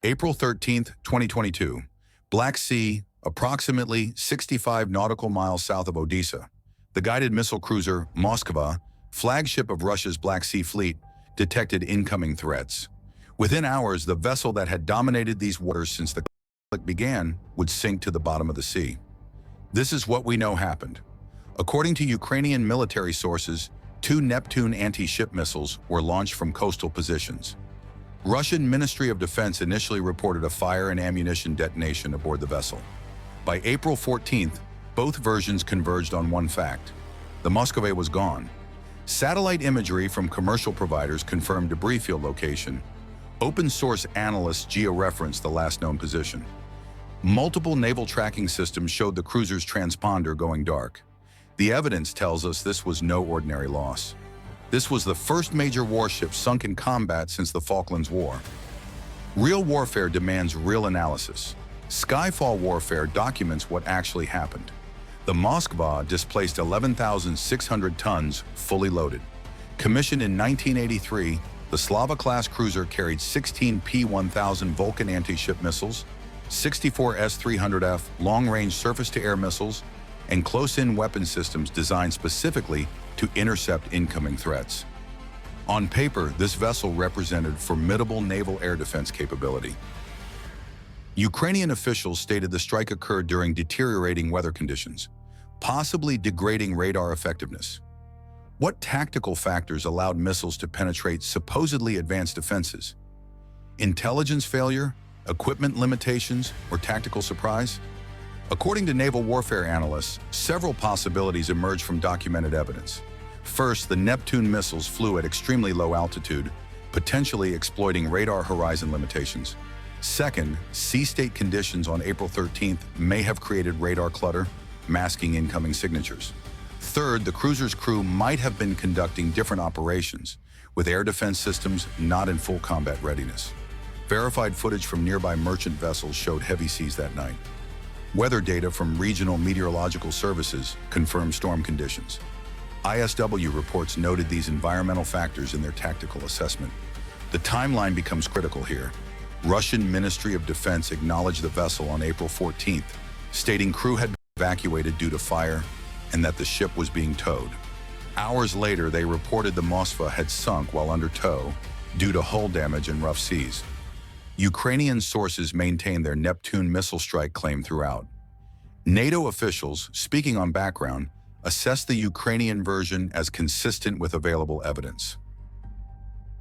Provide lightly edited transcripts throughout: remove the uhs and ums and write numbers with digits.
April 13th, 2022. Black Sea, approximately 65 nautical miles south of Odesa. The guided missile cruiser Moskva, flagship of Russia's Black Sea Fleet, detected incoming threats. Within hours, the vessel that had dominated these waters since the conflict began would sink to the bottom of the sea. This is what we know happened. According to Ukrainian military sources, 2 Neptune anti-ship missiles were launched from coastal positions. Russian Ministry of Defense initially reported a fire and ammunition detonation aboard the vessel. By April 14th, both versions converged on one fact: the Moskva was gone. Satellite imagery from commercial providers confirmed debris field location. Open-source analysts georeferenced the last known position. Multiple naval tracking systems showed the cruiser's transponder going dark. The evidence tells us this was no ordinary loss. This was the first major warship sunk in combat since the Falklands War. Real warfare demands real analysis. Skyfall warfare documents what actually happened. The Moskva displaced 11,600 tons fully loaded. Commissioned in 1983, the Slava-class cruiser carried 16 P-1000 Vulcan anti-ship missiles, 64 S-300F long-range surface-to-air missiles, and close-in weapon systems designed specifically to intercept incoming threats. On paper, this vessel represented formidable naval air defense capability. Ukrainian officials stated the strike occurred during deteriorating weather conditions, possibly degrading radar effectiveness. What tactical factors allowed missiles to penetrate supposedly advanced defenses? Intelligence failure, equipment limitations, or tactical surprise? According to naval warfare analysts, several possibilities emerged from documented evidence. First, the Neptune missiles flew at extremely low altitude, potentially exploiting radar horizon limitations. Second, sea state conditions on April 13th may have created radar clutter, masking incoming signatures. Third, the cruiser's crew might have been conducting different operations, with air defense systems not in full combat readiness. Verified footage from nearby merchant vessels showed heavy seas that night. Weather data from regional meteorological services confirmed storm conditions. ISW reports noted these environmental factors in their tactical assessment. The timeline becomes critical here. Russian Ministry of Defense acknowledged the vessel on April 14th, stating crew had been evacuated due to fire and that the ship was being towed. Hours later, they reported the Moskva had sunk while under tow due to hull damage and rough seas. Ukrainian sources maintained their Neptune missile strike claim throughout. NATO officials, speaking on background, assessed the Ukrainian version as consistent with available evidence.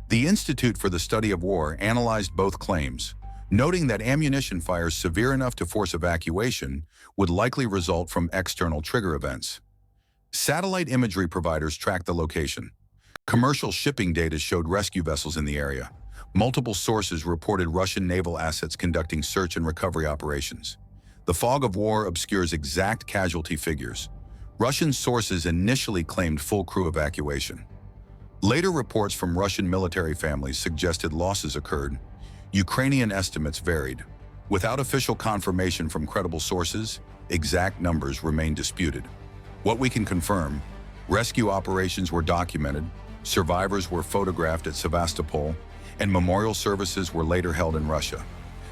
The Institute for the Study of War analyzed both claims, noting that ammunition fires severe enough to force evacuation would likely result from external trigger events. Satellite imagery providers tracked the location. Commercial shipping data showed rescue vessels in the area. Multiple sources reported Russian naval assets conducting search and recovery operations. The fog of war obscures exact casualty figures. Russian sources initially claimed full crew evacuation. Later reports from Russian military families suggested losses occurred. Ukrainian estimates varied. Without official confirmation from credible sources, exact numbers remain disputed. What we can confirm: rescue operations were documented, survivors were photographed at Sevastopol, and memorial services were later held in Russia.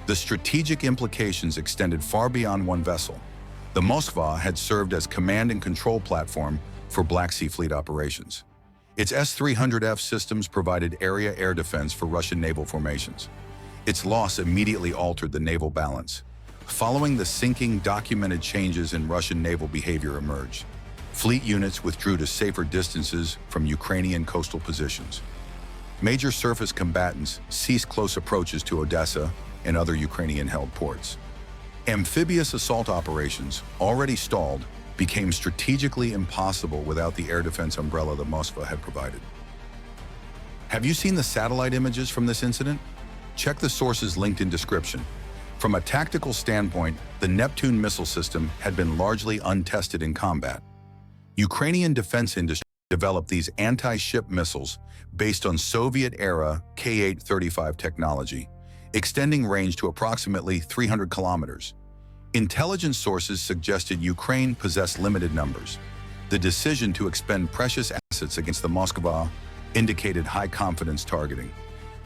The strategic implications extended far beyond one vessel. The Moskva had served as command and control platform for Black Sea Fleet operations. Its S-300F systems provided area air defense for Russian naval formations. Its loss immediately altered the naval balance. Following the sinking, documented changes in Russian naval behavior emerged. Fleet units withdrew to safer distances from Ukrainian coastal positions. Major surface combatants ceased close approaches to Odesa and other Ukrainian-held ports. Amphibious assault operations, already stalled, became strategically impossible without the air defense umbrella the Moskva had provided. Have you seen the satellite images from this incident? Check the sources linked in description. From a tactical standpoint, the Neptune missile system had been largely untested in combat. Ukrainian defense industry developed these anti-ship missiles based on Soviet-era K-8-35 technology, extending range to approximately 300 kilometers. Intelligence sources suggested Ukraine possessed limited numbers. The decision to expend precious assets against the Moskva indicated high-confidence targeting.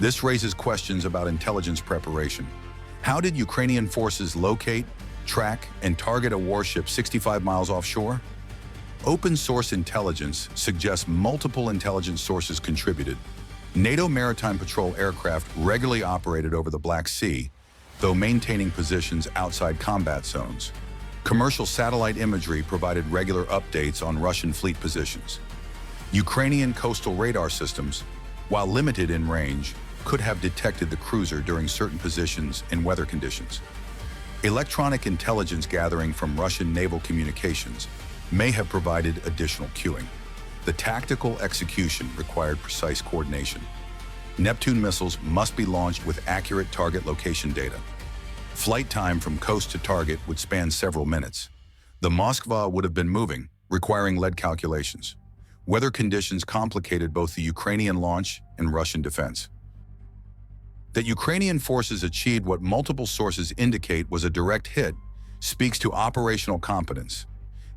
This raises questions about intelligence preparation. How did Ukrainian forces locate, track, and target a warship 65 miles offshore? Open-source intelligence suggests multiple intelligence sources contributed. NATO maritime patrol aircraft regularly operated over the Black Sea, though maintaining positions outside combat zones. Commercial satellite imagery provided regular updates on Russian fleet positions. Ukrainian coastal radar systems, while limited in range, could have detected the cruiser during certain positions and weather conditions. Electronic intelligence gathering from Russian naval communications may have provided additional cueing. The tactical execution required precise coordination. Neptune missiles must be launched with accurate target location data. Flight time from coast to target would span several minutes. The Moskva would have been moving, requiring lead calculations. Weather conditions complicated both the Ukrainian launch and Russian defense. That Ukrainian forces achieved what multiple sources indicate was a direct hit speaks to operational competence.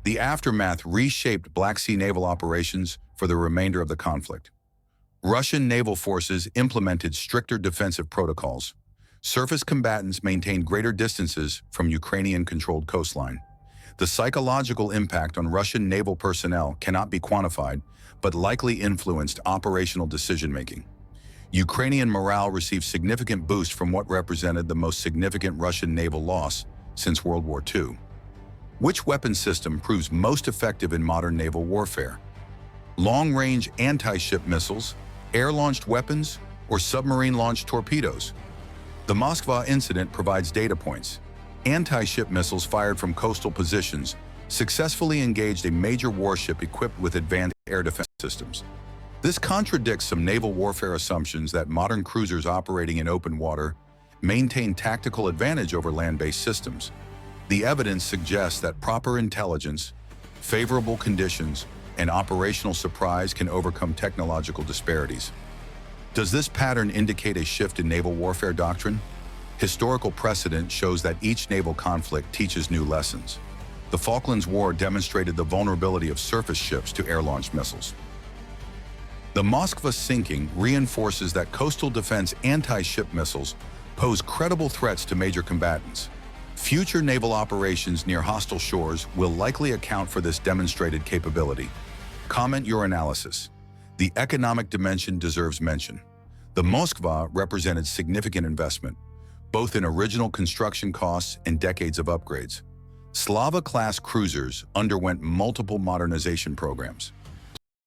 The aftermath reshaped Black Sea naval operations for the remainder of the conflict. Russian naval forces implemented stricter defensive protocols. Surface combatants maintained greater distances from Ukrainian-controlled coastline. The psychological impact on Russian naval personnel cannot be quantified, but likely influenced operational decision-making. Ukrainian morale received significant boost from what represented the most significant Russian naval loss since World War II. Which weapon system proves most effective in modern naval warfare? Long-range anti-ship missiles, air-launched weapons, or submarine-launched torpedoes? The Moskva incident provides data points. Anti-ship missiles fired from coastal positions successfully engaged a major warship equipped with advanced air defense systems. This contradicts some naval warfare assumptions that modern cruisers operating in open water maintain tactical advantage over land-based systems. The evidence suggests that proper intelligence, favorable conditions, and operational surprise can overcome technological disparities. Does this pattern indicate a shift in naval warfare doctrine? Historical precedent shows that each naval conflict teaches new lessons. The Falklands War demonstrated the vulnerability of surface ships to air-launched missiles. The Moskva sinking reinforces that coastal defense anti-ship missiles pose credible threats to major combatants. Future naval operations near hostile shores will likely account for this demonstrated capability. Comment your analysis. The economic dimension deserves mention. The Moskva represented significant investment, both in original construction costs and decades of upgrades. Slava-class cruisers underwent multiple modernization programs.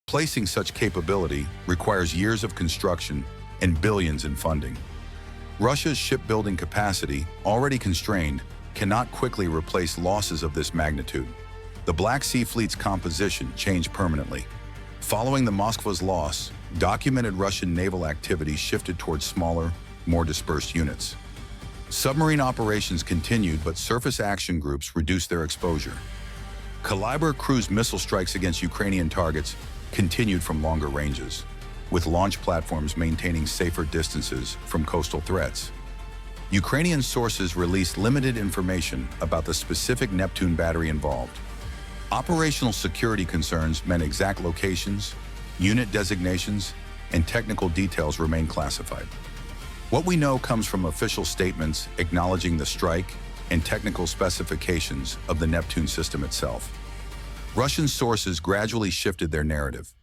Placing such capability requires years of construction and billions in funding. Russia's shipbuilding capacity, already constrained, cannot quickly replace losses of this magnitude. The Black Sea Fleet's composition changed permanently. Following the Moskva's loss, documented Russian naval activity shifted towards smaller, more dispersed units. Submarine operations continued, but surface action groups reduced their exposure. Caliber cruise missile strikes against Ukrainian targets continued from longer ranges, with launch platforms maintaining safer distances from coastal threats. Ukrainian sources released limited information about the specific Neptune battery involved. Operational security concerns meant exact locations, unit designations, and technical details remain classified. What we know comes from official statements acknowledging the strike and technical specifications of the Neptune system itself. Russian sources gradually shifted their narrative.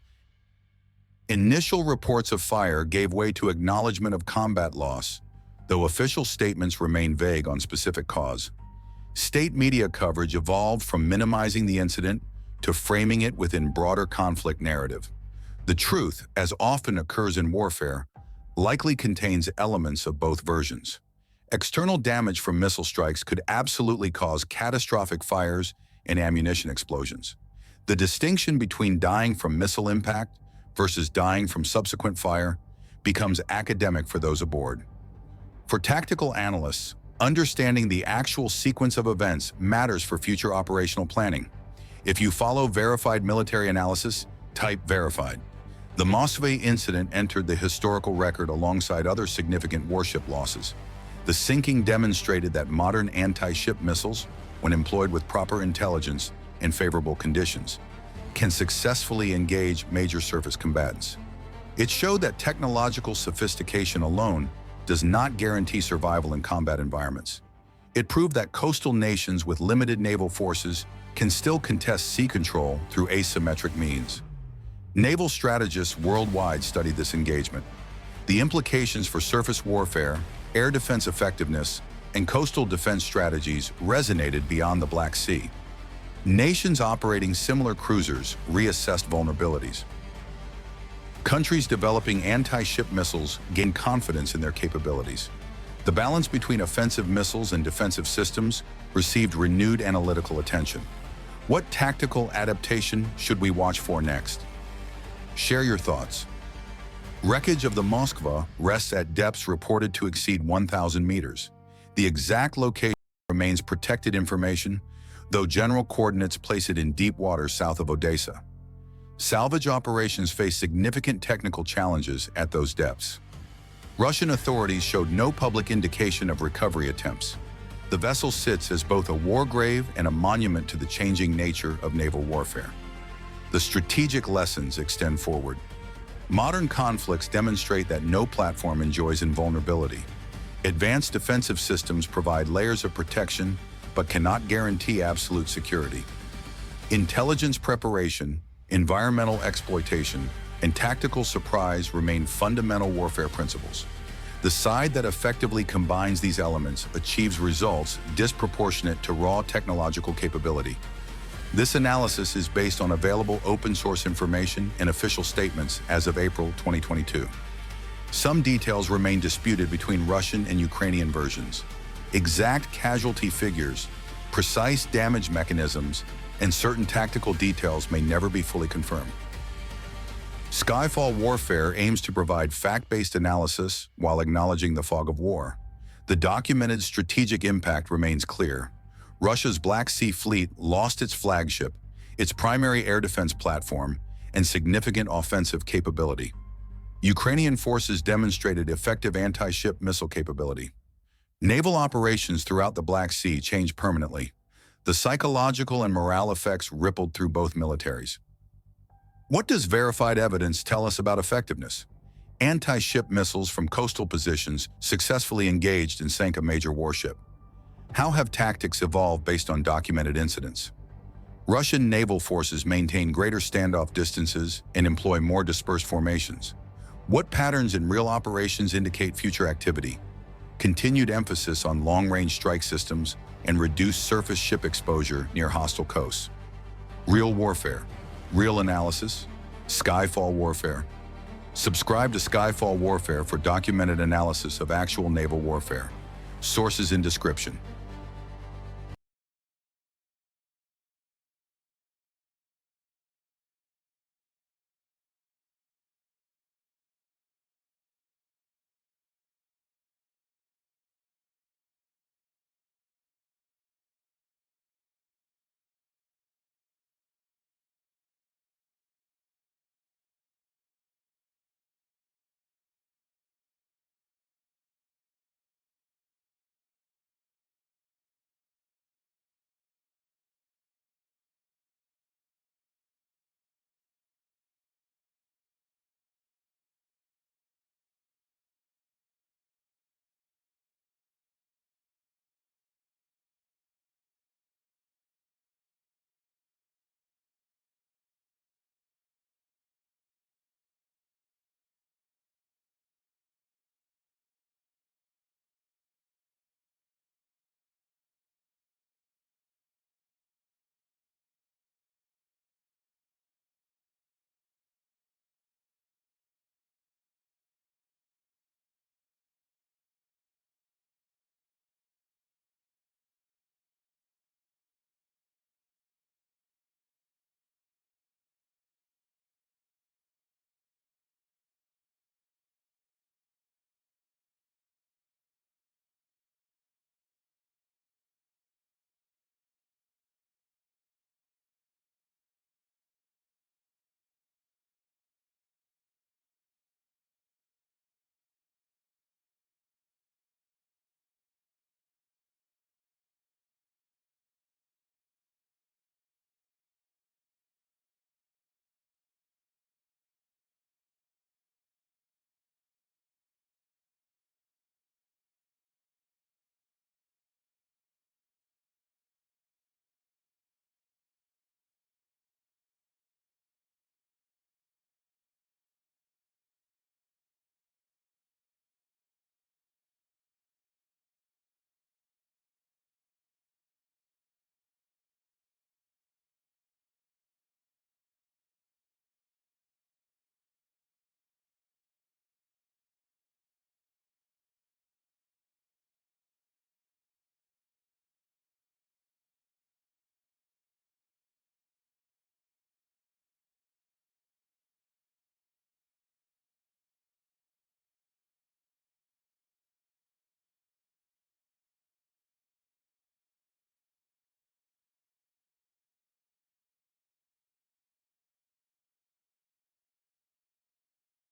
Initial reports of fire gave way to acknowledgement of combat loss, though official statements remain vague on specific cause. State media coverage evolved from minimizing the incident to framing it within broader conflict narrative. The truth, as often occurs in warfare, likely contains elements of both versions. External damage from missile strikes could absolutely cause catastrophic fires and ammunition explosions. The distinction between dying from missile impact versus dying from subsequent fire becomes academic for those aboard. For tactical analysts, understanding the actual sequence of events matters for future operational planning. If you follow verified military analysis, type verified. The Moskva incident entered the historical record alongside other significant warship losses. The sinking demonstrated that modern anti-ship missiles, when employed with proper intelligence and favorable conditions, can successfully engage major surface combatants. It showed that technological sophistication alone does not guarantee survival in combat environments. It proved that coastal nations with limited naval forces can still contest sea control through asymmetric means. Naval strategists worldwide studied this engagement. The implications for surface warfare, air defense effectiveness, and coastal defense strategies resonated beyond the Black Sea. Nations operating similar cruisers reassessed vulnerabilities. Countries developing anti-ship missiles gained confidence in their capabilities. The balance between offensive missiles and defensive systems received renewed analytical attention. What tactical adaptation should we watch for next? Share your thoughts. Wreckage of the Moskva rests at depths reported to exceed 1,000 meters. The exact location remains protected information, though general coordinates place it in deep waters south of Odesa. Salvage operations face significant technical challenges at those depths. Russian authorities showed no public indication of recovery attempts. The vessel sits as both a war grave and a monument to the changing nature of naval warfare. The strategic lessons extend forward. Modern conflicts demonstrate that no platform enjoys invulnerability. Advanced defensive systems provide layers of protection, but cannot guarantee absolute security. Intelligence preparation, environmental exploitation, and tactical surprise remain fundamental warfare principles. The side that effectively combines these elements achieves results disproportionate to raw technological capability. This analysis is based on available open-source information and official statements as of April 2022. Some details remain disputed between Russian and Ukrainian versions. Exact casualty figures, precise damage mechanisms, and certain tactical details may never be fully confirmed. Skyfall warfare aims to provide fact-based analysis while acknowledging the fog of war. The documented strategic impact remains clear. Russia's Black Sea Fleet lost its flagship, its primary air defense platform, and significant offensive capability. Ukrainian forces demonstrated effective anti-ship missile capability. Naval operations throughout the Black Sea changed permanently. The psychological and morale effects rippled through both militaries. What does verified evidence tell us about effectiveness? Anti-ship missiles from coastal positions successfully engaged and sank a major warship. How have tactics evolved based on documented incidents? Russian naval forces maintain greater standoff distances and employ more dispersed formations. What patterns in real operations indicate future activity? Continued emphasis on long-range strike systems and reduced surface ship exposure near hostile coasts. Real warfare, real analysis, Skyfall warfare. Subscribe to Skyfall Warfare for documented analysis of actual naval warfare. Sources in description.